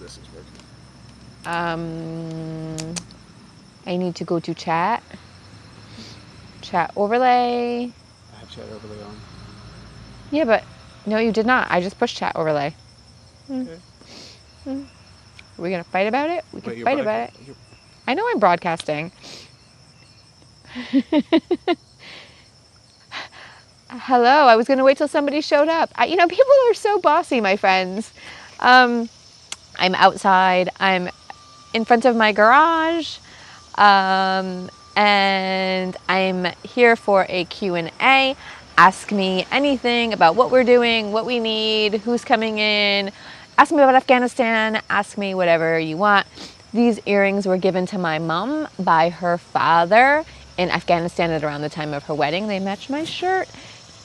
this is working. I need to go to chat. Chat overlay. I have chat overlay on. Yeah, but no, you did not. I just pushed chat overlay. Okay. Are we going to fight about it? We can Wait, fight about it. I know I'm broadcasting. Hello, I was going to wait till somebody showed up. People are so bossy, my friends. I'm outside. I'm in front of my garage. And I'm here for a Q&A. Ask me anything about what we're doing, what we need, who's coming in. Ask me about Afghanistan. Ask me whatever you want. These earrings were given to my mom by her father in Afghanistan at around the time of her wedding. They match my shirt.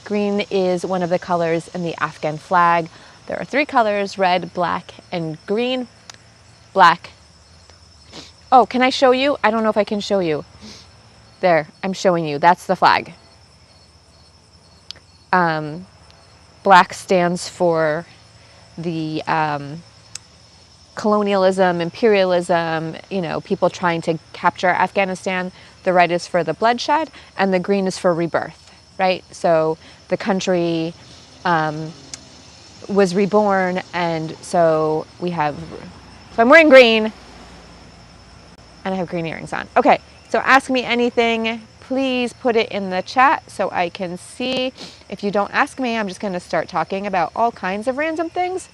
Green is one of the colors in the Afghan flag. There are 3 colors, red, black, and green. Black. Oh, can I show you? I don't know if I can show you. There, I'm showing you. That's the flag. Black stands for the colonialism, imperialism, people trying to capture Afghanistan. The red is for the bloodshed, and the green is for rebirth, right? So the country was reborn, and so I'm wearing green, and I have green earrings on. Okay, so ask me anything. Please put it in the chat so I can see. If you don't ask me, I'm just going to start talking about all kinds of random things.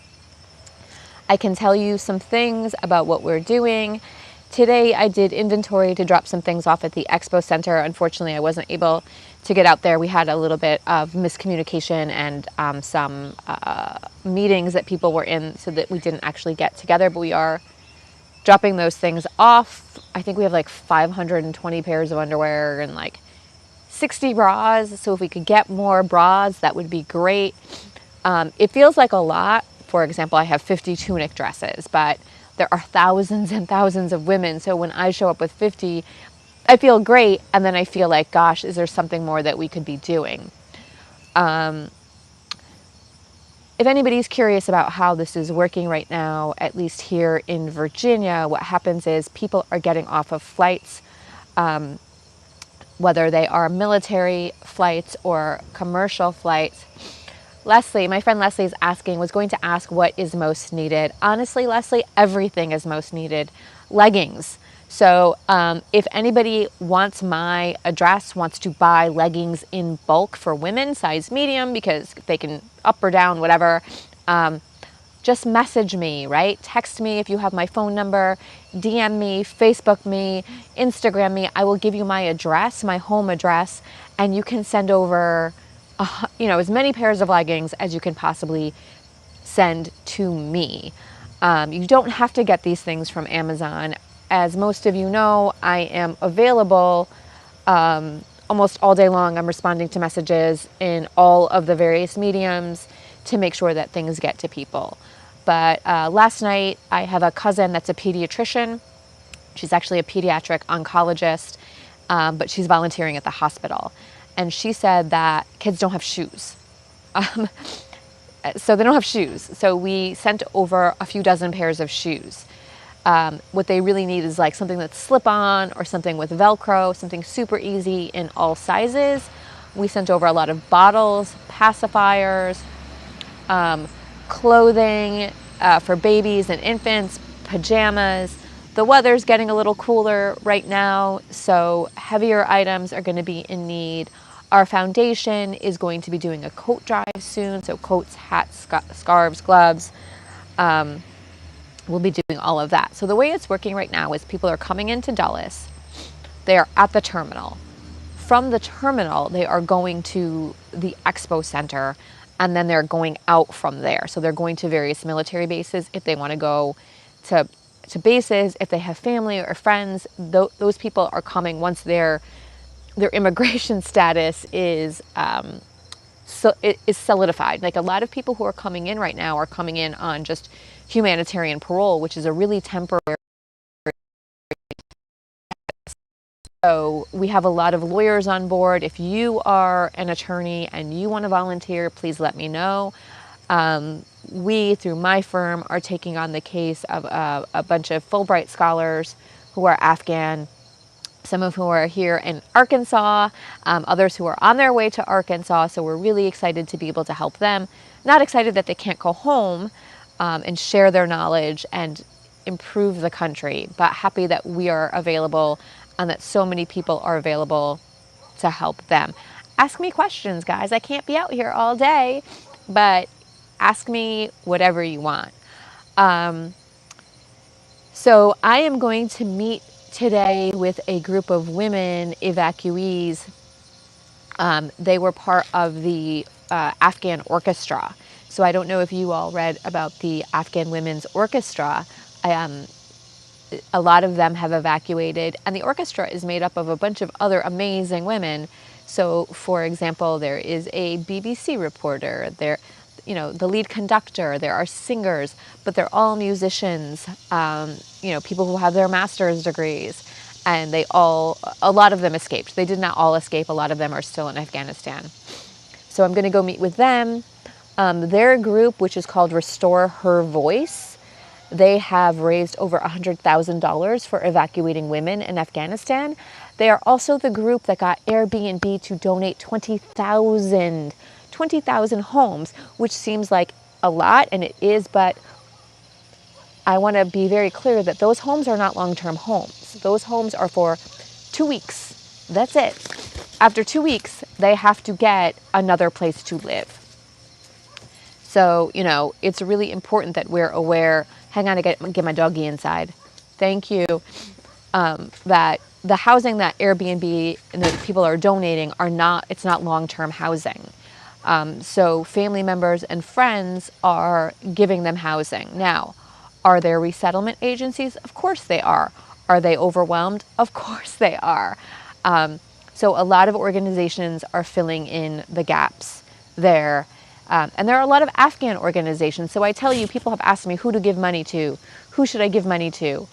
I can tell you some things about what we're doing. Today I did inventory to drop some things off at the Expo Center. Unfortunately, I wasn't able to get out there. We had a little bit of miscommunication and some meetings that people were in, so that we didn't actually get together, but we are dropping those things off. I think we have like 520 pairs of underwear and like 60 bras. So if we could get more bras, that would be great. It feels like a lot. For example, I have 50 tunic dresses, but there are thousands and thousands of women. So when I show up with 50, I feel great. And then I feel like, gosh, is there something more that we could be doing? If anybody's curious about how this is working right now, at least here in Virginia, what happens is people are getting off of flights, whether they are military flights or commercial flights. Leslie, my friend Leslie was going to ask what is most needed. Honestly, Leslie, everything is most needed. Leggings. So if anybody wants my address, wants to buy leggings in bulk for women, size medium, because they can up or down, whatever, just message me, right? Text me if you have my phone number, DM me, Facebook me, Instagram me. I will give you my address, my home address, and you can send over as many pairs of leggings as you can possibly send to me. You don't have to get these things from Amazon. As most of you know, I am available almost all day long. I'm responding to messages in all of the various mediums to make sure that things get to people. But last night, I have a cousin that's a pediatrician. She's actually a pediatric oncologist, but she's volunteering at the hospital. And she said that kids don't have shoes. So they don't have shoes. So we sent over a few dozen pairs of shoes. What they really need is like something that's slip-on or something with Velcro, something super easy in all sizes. We sent over a lot of bottles, pacifiers, clothing for babies and infants, pajamas. The weather's getting a little cooler right now, so heavier items are going to be in need. Our foundation is going to be doing a coat drive soon, so coats, hats, scarves, gloves. We'll be doing all of that. So the way it's working right now is people are coming into Dulles. They are at the terminal. From the terminal, they are going to the Expo Center, and then they're going out from there. So they're going to various military bases if they want to go to bases, if they have family or friends. Those people are coming once their immigration status is solidified. Like a lot of people who are coming in right now are coming in on just humanitarian parole, which is a really temporary. So we have a lot of lawyers on board. If you are an attorney and you want to volunteer, please let me know. we, through my firm, are taking on the case of a bunch of Fulbright scholars who are Afghan, some of whom are here in Arkansas, others who are on their way to Arkansas. So we're really excited to be able to help them. Not excited that they can't go home and share their knowledge and improve the country, but happy that we are available and that so many people are available to help them. Ask me questions, guys. I can't be out here all day, but ask me whatever you want. So I am going to meet today with a group of women evacuees. They were part of the Afghan Orchestra. So I don't know if you all read about the Afghan Women's Orchestra. A lot of them have evacuated, and the orchestra is made up of a bunch of other amazing women. So, for example, there is a BBC reporter, there, the lead conductor, there are singers, but they're all musicians, people who have their master's degrees, and a lot of them escaped. They did not all escape. A lot of them are still in Afghanistan. So I'm going to go meet with them. Their group, which is called Restore Her Voice, they have raised over $100,000 for evacuating women in Afghanistan. They are also the group that got Airbnb to donate 20,000 homes, which seems like a lot, and it is, but I want to be very clear that those homes are not long-term homes. Those homes are for 2 weeks. That's it. After 2 weeks, they have to get another place to live. So, it's really important that we're aware. Hang on, I get my doggy inside. Thank you. That the housing that Airbnb and the people are donating it's not long-term housing. So family members and friends are giving them housing. Now, are there resettlement agencies? Of course they are. Are they overwhelmed? Of course they are. So a lot of organizations are filling in the gaps there. And there are a lot of Afghan organizations. So I tell you, people have asked me who to give money to. Who should I give money to?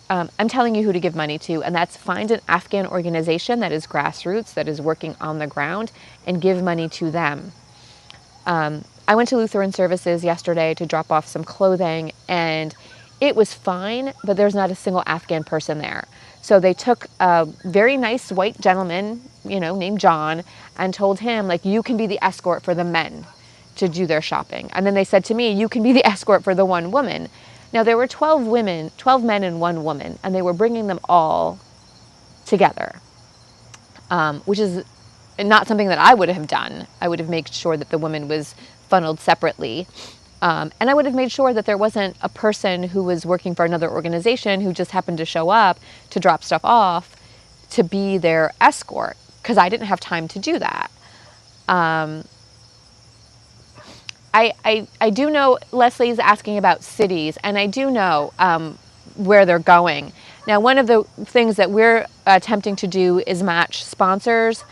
I'm telling you who to give money to, and that's find an Afghan organization that is grassroots, that is working on the ground, and give money to them. I went to Lutheran Services yesterday to drop off some clothing, and it was fine, but there's not a single Afghan person there. So they took a very nice white gentleman, named John, and told him, you can be the escort for the men to do their shopping. And then they said to me, you can be the escort for the one woman. Now there were 12 men and one woman, and they were bringing them all together, which is not something that I would have done. I would have made sure that the woman was funneled separately. And I would have made sure that there wasn't a person who was working for another organization who just happened to show up to drop stuff off to be their escort, because I didn't have time to do that. I do know Leslie's asking about cities, and I do know where they're going. Now, one of the things that we're attempting to do is match sponsors,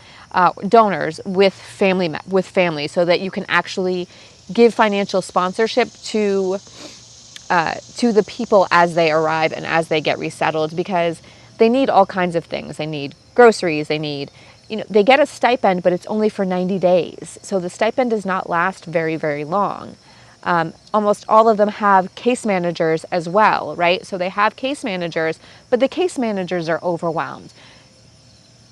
donors with families, so that you can actually give financial sponsorship to the people as they arrive and as they get resettled, because they need all kinds of things. They need groceries, they get a stipend, but it's only for 90 days. So the stipend does not last very, very long. Almost all of them have case managers as well, right? So they have case managers, but the case managers are overwhelmed.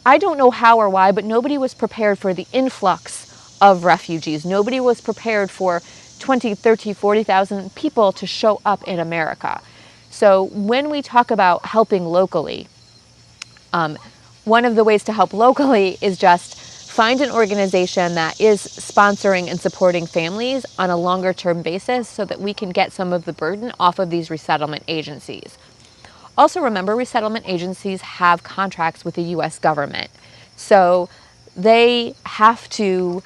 I don't know how or why, but nobody was prepared for the influx of refugees. Nobody was prepared for 20, 30, 40,000 people to show up in America. So when we talk about helping locally, one of the ways to help locally is just find an organization that is sponsoring and supporting families on a longer term basis so that we can get some of the burden off of these resettlement agencies. Also remember, resettlement agencies have contracts with the U.S. government. So they have to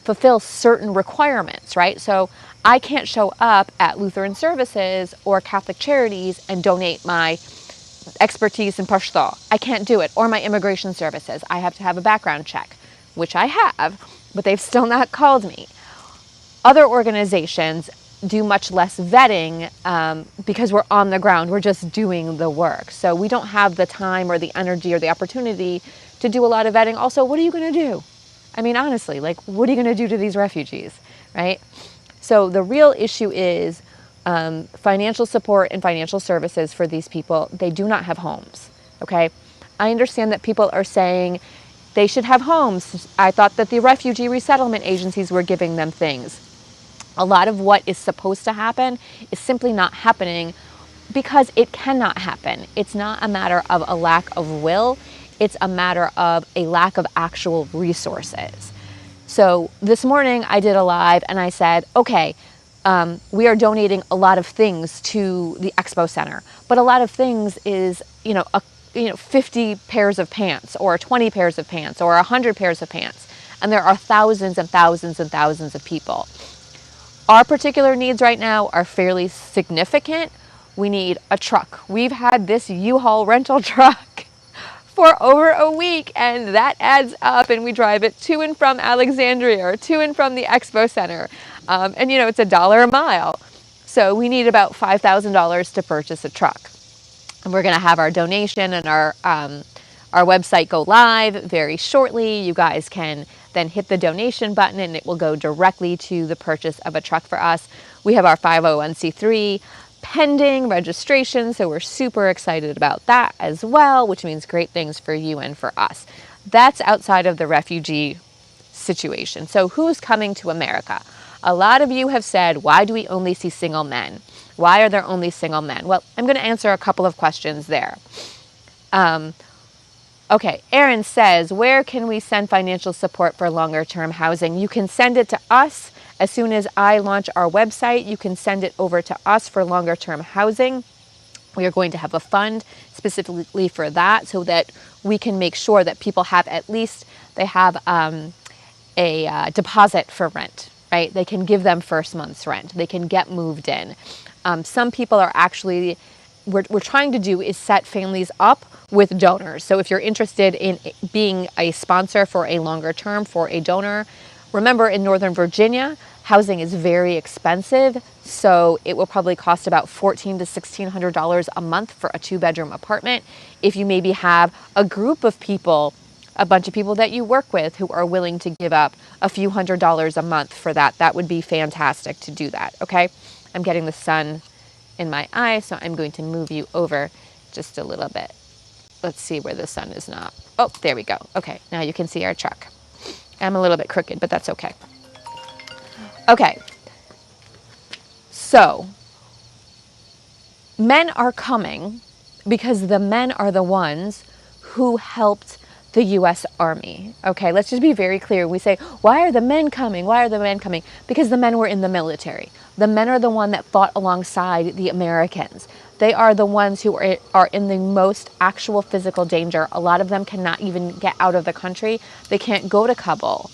fulfill certain requirements, right? So I can't show up at Lutheran Services or Catholic Charities and donate my expertise in Pashto. I can't do it. Or my immigration services. I have to have a background check, which I have, but they've still not called me. Other organizations do much less vetting because we're on the ground. We're just doing the work. So we don't have the time or the energy or the opportunity to do a lot of vetting. Also, what are you going to do? I mean, honestly, what are you going to do to these refugees, right? So the real issue is financial support and financial services for these people. They do not have homes, okay? I understand that people are saying they should have homes. I thought that the refugee resettlement agencies were giving them things. A lot of what is supposed to happen is simply not happening because it cannot happen. It's not a matter of a lack of will, it's a matter of a lack of actual resources. So this morning I did a live and I said, okay, we are donating a lot of things to the expo center, but a lot of things is, 50 pairs of pants or 20 pairs of pants or 100 pairs of pants. And there are thousands and thousands and thousands of people. Our particular needs right now are fairly significant. We need a truck. We've had this U-Haul rental truck for over a week, and that adds up, and we drive it to and from Alexandria or to and from the Expo Center. And it's $1 a mile. So we need about $5,000 to purchase a truck. And we're going to have our donation and our website go live very shortly. You guys can then hit the donation button and it will go directly to the purchase of a truck for us. We have our 501c3 pending registration, so we're super excited about that as well, which means great things for you and for us. That's outside of the refugee situation. So who's coming to America? A lot of you have said, why do we only see single men? Why are there only single men? Well, I'm going to answer a couple of questions there. Okay, Aaron says, where can we send financial support for longer term housing? You can send it to us. As soon as I launch our website, you can send it over to us for longer term housing. We are going to have a fund specifically for that so that we can make sure that people have at least, they have a deposit for rent, right? They can give them first month's rent. They can get moved in. Some people are actually, we're trying to do is set families up with donors. So if you're interested in being a sponsor for a longer term for a donor, remember in Northern Virginia, housing is very expensive. So it will probably cost about $1,400 to $1,600 a month for a 2-bedroom apartment. If you maybe have a group of people, a bunch of people that you work with who are willing to give up a few $100s a month for that, that would be fantastic to do that, okay? I'm getting the sun in my eye, so I'm going to move you over just a little bit. Let's see where the sun is not. Oh, there we go. Okay, now you can see our truck. I'm a little bit crooked, but that's okay. Okay, so men are coming because the men are the ones who helped the U.S. Army. Okay, let's just be very clear. We say, why are the men coming? Why are the men coming? Because the men were in the military. The men are the one that fought alongside the Americans. They are the ones who are in the most actual physical danger. A lot of them cannot even get out of the country. They can't go to Kabul.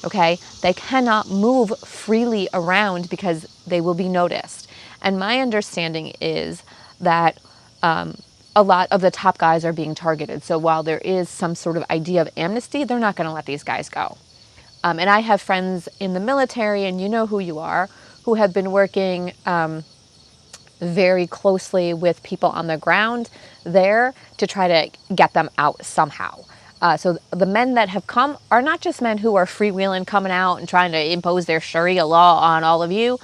Okay, they cannot move freely around because they will be noticed. And my understanding is that a lot of the top guys are being targeted. So while there is some sort of idea of amnesty, they're not going to let these guys go. And I have friends in the military, and you know who you are, who have been working very closely with people on the ground there to try to get them out somehow. So the men that have come are not just men who are freewheeling, coming out and trying to impose their Sharia law on all of you.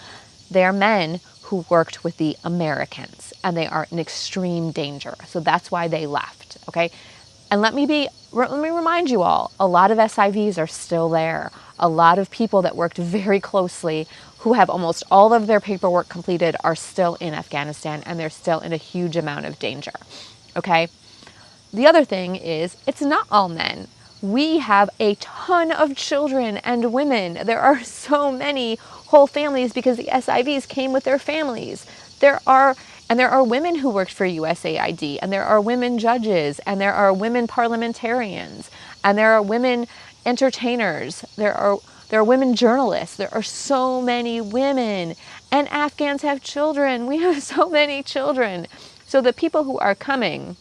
They are men who worked with the Americans, and they are in extreme danger. So that's why they left, okay? And let me remind you all, a lot of SIVs are still there. A lot of people that worked very closely who have almost all of their paperwork completed are still in Afghanistan, and they're still in a huge amount of danger, okay? The other thing is, it's not all men. We have a ton of children and women. There are so many whole families because the SIVs came with their families. There are women who worked for USAID, and there are women judges, and there are women parliamentarians, and there are women entertainers. There are women journalists. There are so many women, and Afghans have children. We have so many children. So the people who are coming,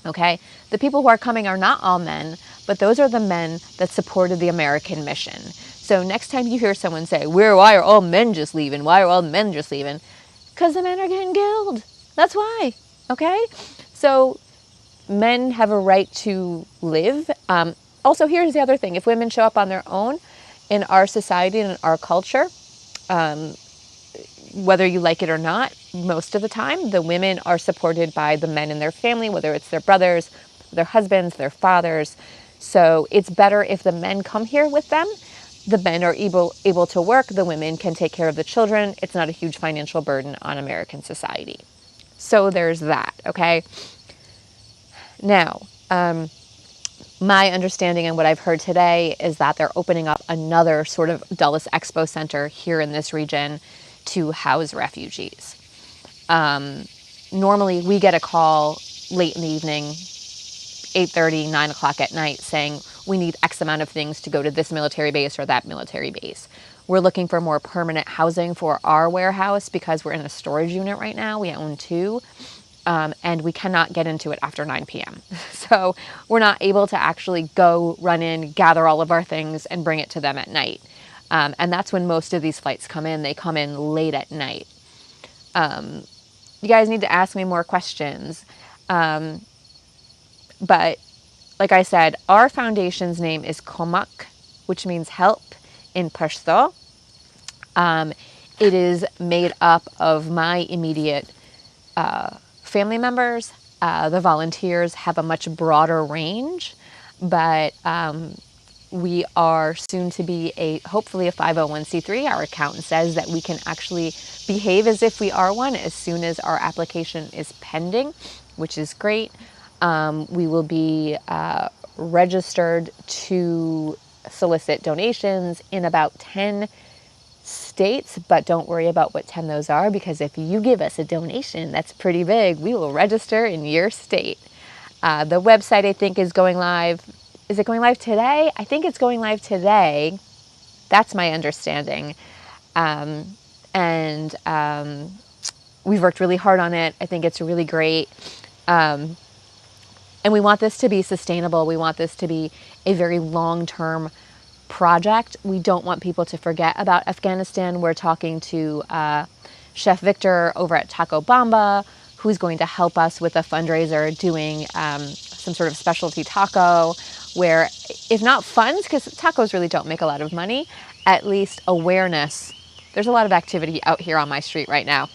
okay, the people who are coming are not all men, but those are the men that supported the American mission. So next time you hear someone say, why are all men just leaving? Why are all men just leaving? Because the men are getting killed. That's why, okay? So men have a right to live. Also, here's the other thing. If women show up on their own in our society and in our culture, whether you like it or not, most of the time, the women are supported by the men in their family, whether it's their brothers, their husbands, their fathers. So it's better if the men come here with them. The men are able to work. The women can take care of the children. It's not a huge financial burden on American society. So there's that, okay? Now, my understanding and what I've heard today is that they're opening up another sort of Dulles Expo Center here in this region to house refugees. Normally, we get a call late in the evening, 8:30, 9 o'clock at night, saying we need X amount of things to go to this military base or that military base. We're looking for more permanent housing for our warehouse because we're in a storage unit right now. We own two. And we cannot get into it after 9 p.m. So we're not able to actually go, run in, gather all of our things, and bring it to them at night. And that's when most of these flights come in. They come in late at night. You guys need to ask me more questions. But like I said, our foundation's name is Komak, which means help in Pashto. It is made up of my immediate family members. The volunteers have a much broader range, but we are soon to be hopefully a 501c3. Our accountant says that we can actually behave as if we are one as soon as our application is pending, which is great. We will be registered to solicit donations in about 10 states, but don't worry about what 10 those are, because if you give us a donation that's pretty big, we will register in your state. The website, I think, is going live. Is it going live today? I think it's going live today. That's my understanding. And we've worked really hard on it. I think it's really great. And we want this to be sustainable. We want this to be a very long-term project. We don't want people to forget about Afghanistan. We're talking to Chef Victor over at Taco Bamba, who's going to help us with a fundraiser doing some sort of specialty taco where, if not funds, because tacos really don't make a lot of money, at least awareness. There's a lot of activity out here on my street right now.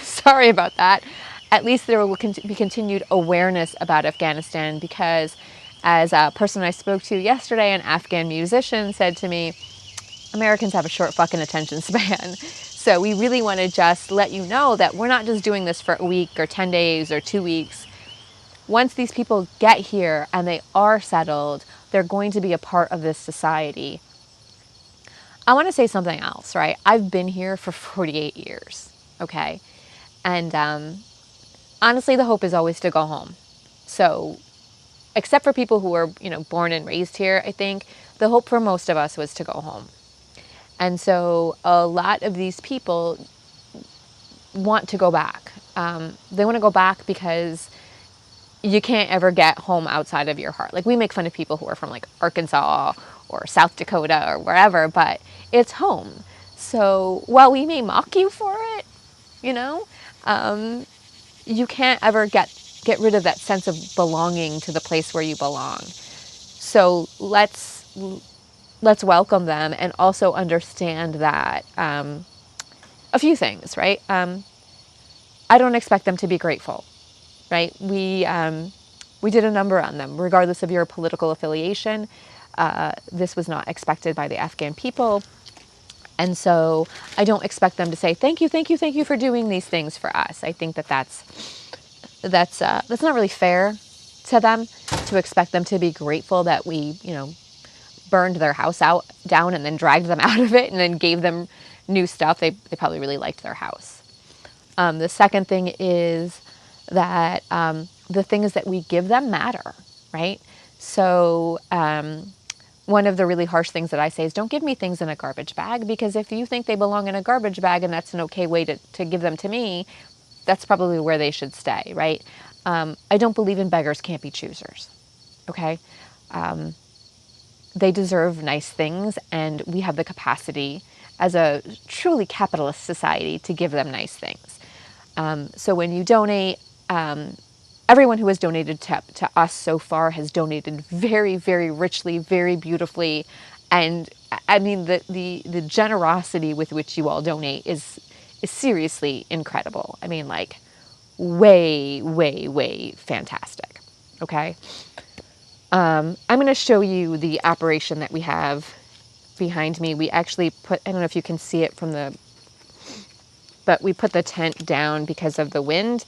Sorry about that. At least there will be continued awareness about Afghanistan, because as a person I spoke to yesterday, an Afghan musician said to me, Americans have a short fucking attention span. So we really want to just let you know that we're not just doing this for a week or 10 days or 2 weeks. Once these people get here and they are settled, they're going to be a part of this society. I want to say something else, right? I've been here for 48 years, okay? And honestly, the hope is always to go home. So except for people who were, born and raised here, I think the hope for most of us was to go home. And so a lot of these people want to go back. They want to go back because you can't ever get home outside of your heart. Like, we make fun of people who are from like Arkansas or South Dakota or wherever, but it's home. So while we may mock you for it, you can't ever get rid of that sense of belonging to the place where you belong. So let's welcome them and also understand that a few things, right? I don't expect them to be grateful, right? We did a number on them, regardless of your political affiliation. This was not expected by the Afghan people. And so I don't expect them to say, thank you, thank you, thank you for doing these things for us. I think that's not really fair to them, to expect them to be grateful that we, burned their house down and then dragged them out of it and then gave them new stuff. They probably really liked their house. The second thing is that the things that we give them matter, right? So one of the really harsh things that I say is, don't give me things in a garbage bag, because if you think they belong in a garbage bag and that's an okay way to give them to me, that's probably where they should stay, right? I don't believe in beggars can't be choosers, okay? They deserve nice things, and we have the capacity as a truly capitalist society to give them nice things. So when you donate, everyone who has donated to us so far has donated very, very richly, very beautifully, and I mean, the generosity with which you all donate is seriously incredible. I mean, like, way, way, way fantastic. Okay. I'm going to show you the operation that we have behind me. We actually put, I don't know if you can see it from the, but we put the tent down because of the wind.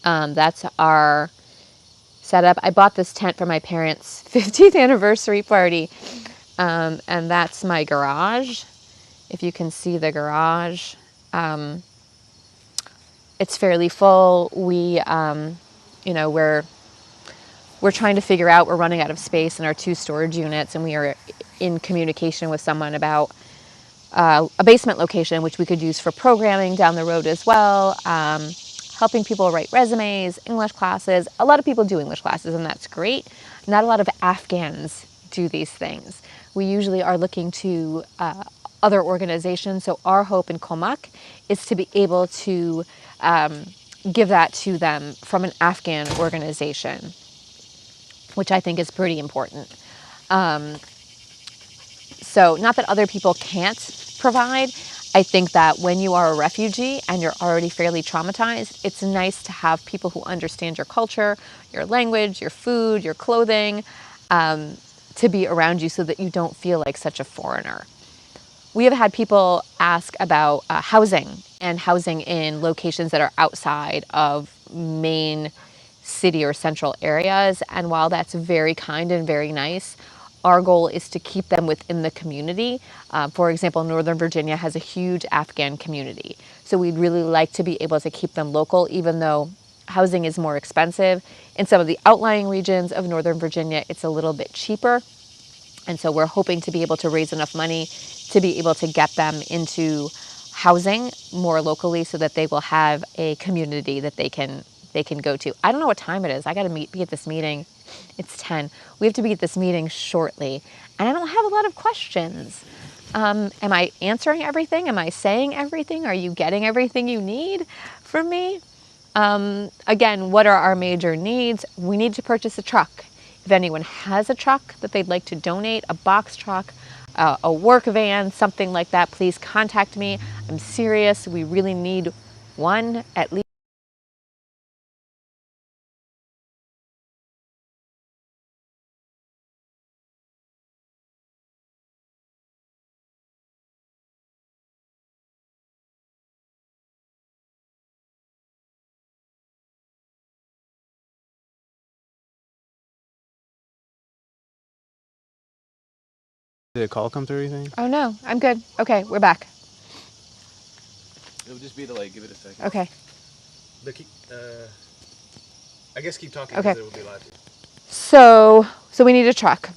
That's our setup. I bought this tent for my parents' 50th anniversary party. And that's my garage. If you can see the garage, it's fairly full. We're trying to figure out, we're running out of space in our 2 storage units, and we are in communication with someone about a basement location, which we could use for programming down the road as well, helping people write resumes, English classes. A lot of people do English classes, and that's great. Not a lot of Afghans do these things. We usually are looking to other organizations. So our hope in Komak is to be able to give that to them from an Afghan organization, which I think is pretty important. So not that other people can't provide. I think that when you are a refugee and you're already fairly traumatized, it's nice to have people who understand your culture, your language, your food, your clothing, to be around you so that you don't feel like such a foreigner. We have had people ask about housing and housing in locations that are outside of main city or central areas. And while that's very kind and very nice, our goal is to keep them within the community. For example, Northern Virginia has a huge Afghan community. So we'd really like to be able to keep them local, even though housing is more expensive. In some of the outlying regions of Northern Virginia, it's a little bit cheaper. And so we're hoping to be able to raise enough money to be able to get them into housing more locally so that they will have a community that they can go to. I don't know what time it is. I got to be at this meeting. It's 10. We have to be at this meeting shortly. And I don't have a lot of questions. Am I answering everything? Am I saying everything? Are you getting everything you need from me? Again, what are our major needs? We need to purchase a truck. If anyone has a truck that they'd like to donate, a box truck, a work van, something like that, please contact me. I'm serious. We really need one at least. Did a call come through or anything? Oh no, I'm good. Okay, we're back. It'll just be to like give it a second. Okay. But I guess keep talking Okay. because it will be live. So we need a truck.